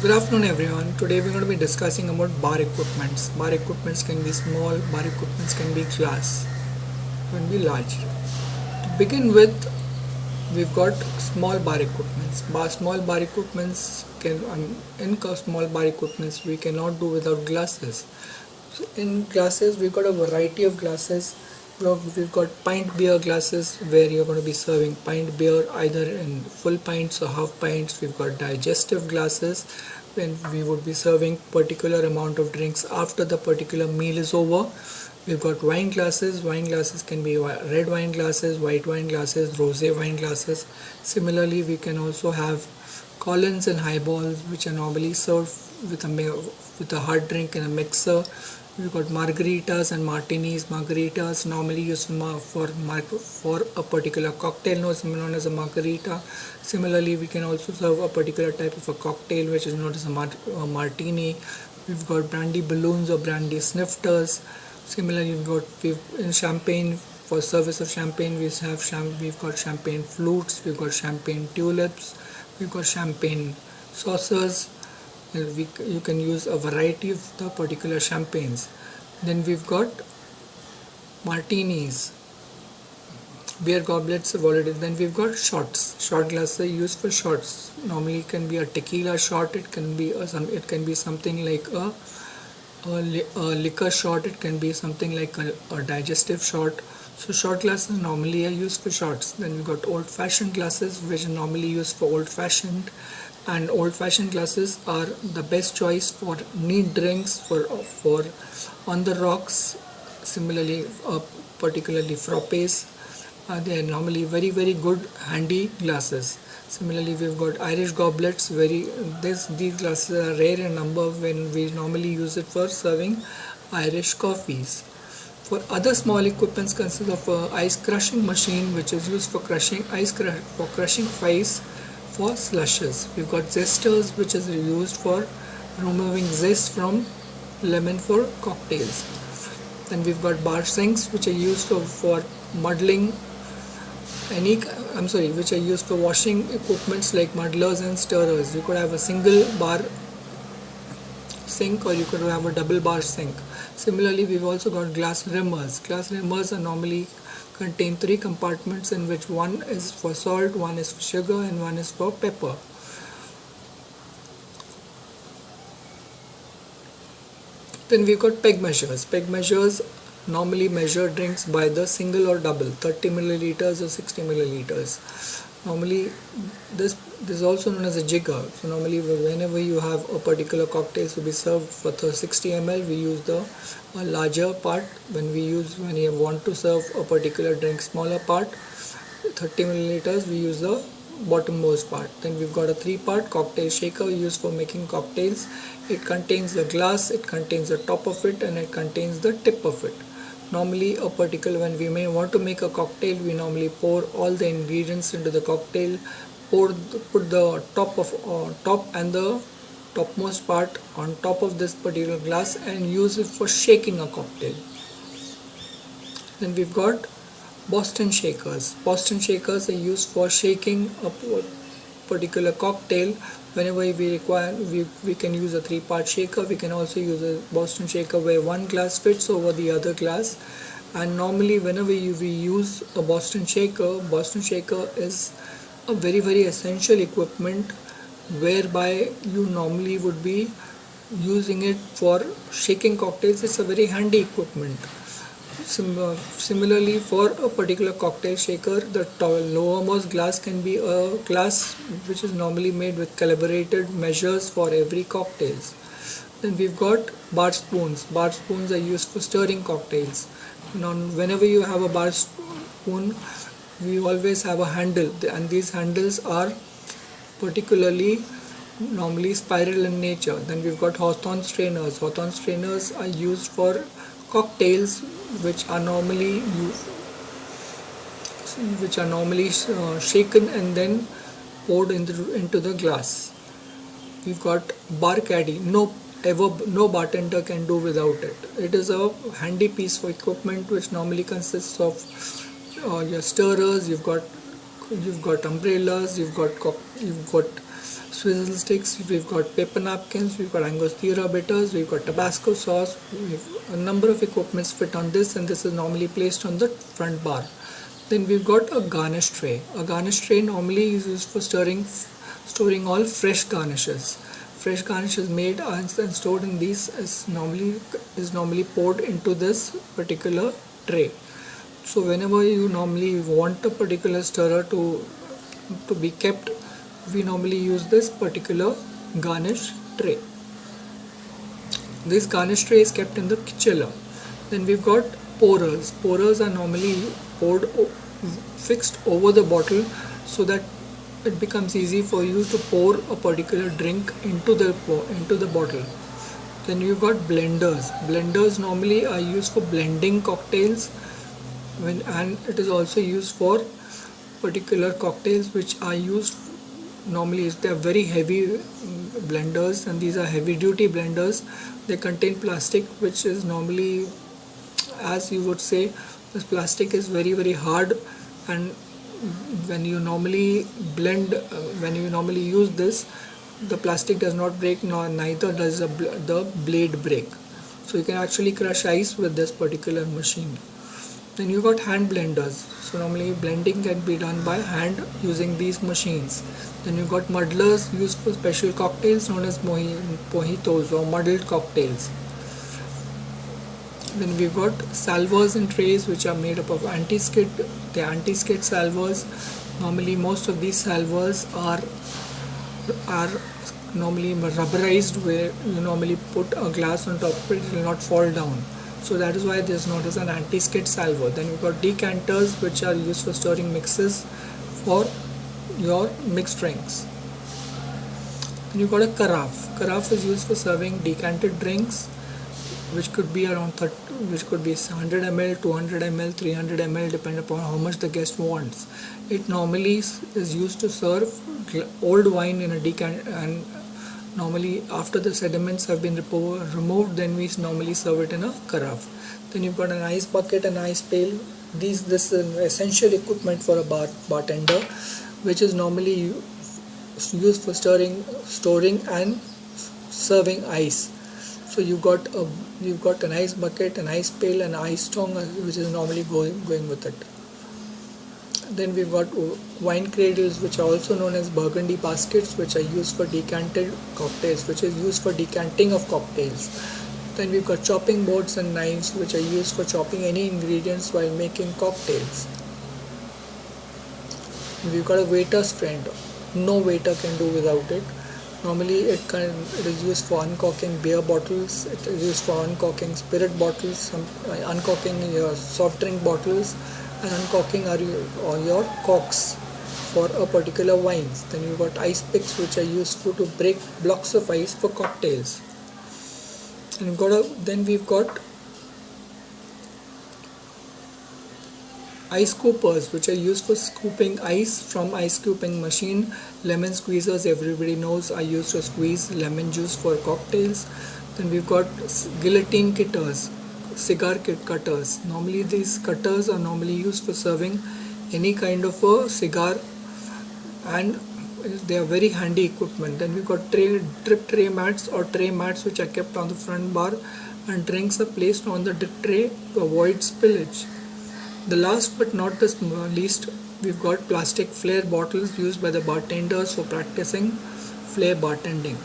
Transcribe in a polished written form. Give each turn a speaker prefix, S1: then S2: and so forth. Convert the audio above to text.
S1: Good afternoon everyone. Today we're going to be discussing about bar equipments. Bar equipments can be small, bar equipments can be glass, can be large. To begin with, we've got small bar equipments. Small bar equipments small bar equipments we cannot do without glasses. So in glasses we've got a variety of glasses. We've got pint beer glasses where you're going to be serving pint beer either in full pints or half pints. We've got digestive glasses when we would be serving particular amount of drinks after the particular meal is over. We've got wine glasses. Wine glasses can be red wine glasses, white wine glasses, rosé wine glasses. Similarly, we can also have Collins and highballs, which are normally served with a hard drink in a mixer. We've got margaritas and martinis. Margaritas normally used for a particular cocktail known as a margarita. Similarly, we can also serve a particular type of a cocktail which is known as a martini. We've got brandy balloons or brandy snifters. Similarly, in champagne, for service of champagne, we've got champagne flutes, we've got champagne tulips, we've got champagne saucers. You can use a variety of the particular champagnes. Then we've got martinis, beer goblets have already. Then we've got shots. Shot glasses are used for shots. Normally, it can be a tequila shot. It can be something like a liquor shot. It can be something like a digestive shot. So shot glasses normally are used for shots. Then we've got old-fashioned glasses, which are normally used for old-fashioned, and old-fashioned glasses are the best choice for neat drinks, for on the rocks. Similarly, particularly frappes. They are normally very good handy glasses. Similarly, we've got Irish goblets. These glasses are rare in number when we normally use it for serving Irish coffees. For other small equipments, consist of a ice crushing machine, which is used for crushing ice for slushes. We've got zesters, which is used for removing zest from lemon for cocktails. Then we've got bar sinks, which are used for muddling which are used for washing equipments like muddlers and stirrers. You could have a single bar sink or you could have a double bar sink. Similarly, we've also got glass rimmers. Glass rimmers are normally contain 3 compartments, in which one is for salt, one is for sugar, and one is for pepper. Then we've got peg measures. Peg measures normally measure drinks by the single or double, 30 milliliters or 60 milliliters. Normally, this is also known as a jigger. So normally, whenever you have a particular cocktail to be served for 60 ml, we use the larger part. When you want to serve a particular drink smaller part, 30 milliliters, we use the bottommost part. Then we've got a 3-part cocktail shaker used for making cocktails. It contains the glass, it contains the top of it, and it contains the tip of it. Normally, when we may want to make a cocktail, we normally pour all the ingredients into the cocktail, put the top and the topmost part on top of this particular glass, and use it for shaking a cocktail. Then we've got Boston shakers. Boston shakers are used for shaking a particular cocktail. Whenever we require, we can use a 3-part shaker. We can also use a Boston shaker where one glass fits over the other glass. And normally, whenever we use a Boston shaker is a very essential equipment whereby you normally would be using it for shaking cocktails. It's a very handy equipment. Similarly, for a particular cocktail shaker, the lowermost glass can be a glass which is normally made with calibrated measures for every cocktail. Then we've got bar spoons. Bar spoons are used for stirring cocktails. Now, whenever you have a bar spoon, we always have a handle, and these handles are particularly normally spiral in nature. Then we've got Hawthorne strainers. Hawthorne strainers are used for cocktails which are normally shaken and then poured into the glass. We've got bar caddy. No bartender can do without it. It is a handy piece of equipment which normally consists of your stirrers. You've got umbrellas. You've got swizzle sticks, we've got paper napkins, we've got Angostura bitters, we've got Tabasco sauce. A number of equipments fit on this, and this is normally placed on the front bar. Then we've got a garnish tray. A garnish tray normally is used for storing all fresh garnishes. Fresh garnish is made and stored in these is normally poured into this particular tray. So whenever you normally want a particular stirrer to be kept, we normally use this particular garnish tray. This garnish tray is kept in the chiller. Then we've got pourers. Pourers are normally fixed over the bottle so that it becomes easy for you to pour a particular drink into the bottle. Then you've got blenders. Blenders normally are used for blending cocktails, and it is also used for particular cocktails which are used normally. They are very heavy blenders, and these are heavy duty blenders. They contain plastic, which is normally, as you would say, this plastic is very hard, and when you normally use this, the plastic does not break, neither does the blade break. So you can actually crush ice with this particular machine. Then you got hand blenders. So normally blending can be done by hand using these machines. Then you got muddlers used for special cocktails known as mojitos or muddled cocktails. Then we've got salvers and trays which are made up of anti-skid. The anti-skid salvers, normally most of these salvers are normally rubberized, where you normally put a glass on top of it, it will not fall down. So that is why this is known as an anti-skid salver. Then you've got decanters which are used for stirring mixes for your mixed drinks. Then you've got a carafe. Carafe is used for serving decanted drinks, which could be around 100 ml, 200 ml, 300 ml, depending upon how much the guest wants. It normally is used to serve old wine in a decanter, and normally after the sediments have been removed, then we normally serve it in a carafe. Then you've got an ice bucket and ice pail. This is an essential equipment for a bartender, which is normally used for storing and serving ice. So you've got an ice bucket, an ice pail, and ice tongue, which is normally going with it. Then we've got wine cradles, which are also known as Burgundy baskets, which are used for decanted cocktails, which is used for decanting of cocktails. Then we've got chopping boards and knives, which are used for chopping any ingredients while making cocktails. And we've got a waiter's friend. No waiter can do without it. Normally it is used for uncorking beer bottles, it is used for uncorking spirit bottles, uncorking your soft drink bottles, and uncorking your corks for a particular wines. Then you've got ice picks, which are useful to break blocks of ice for cocktails. And then we've got ice scoopers, which are used for scooping ice from ice scooping machine. Lemon squeezers, everybody knows, are used to squeeze lemon juice for cocktails. Then we've got guillotine cutters, cigar cutters. Normally these cutters are normally used for serving any kind of a cigar, and they are very handy equipment. Then we've got drip tray mats or tray mats, which are kept on the front bar, and drinks are placed on the drip tray to avoid spillage. The last but not the least, we've got plastic flair bottles used by the bartenders for practicing flair bartending.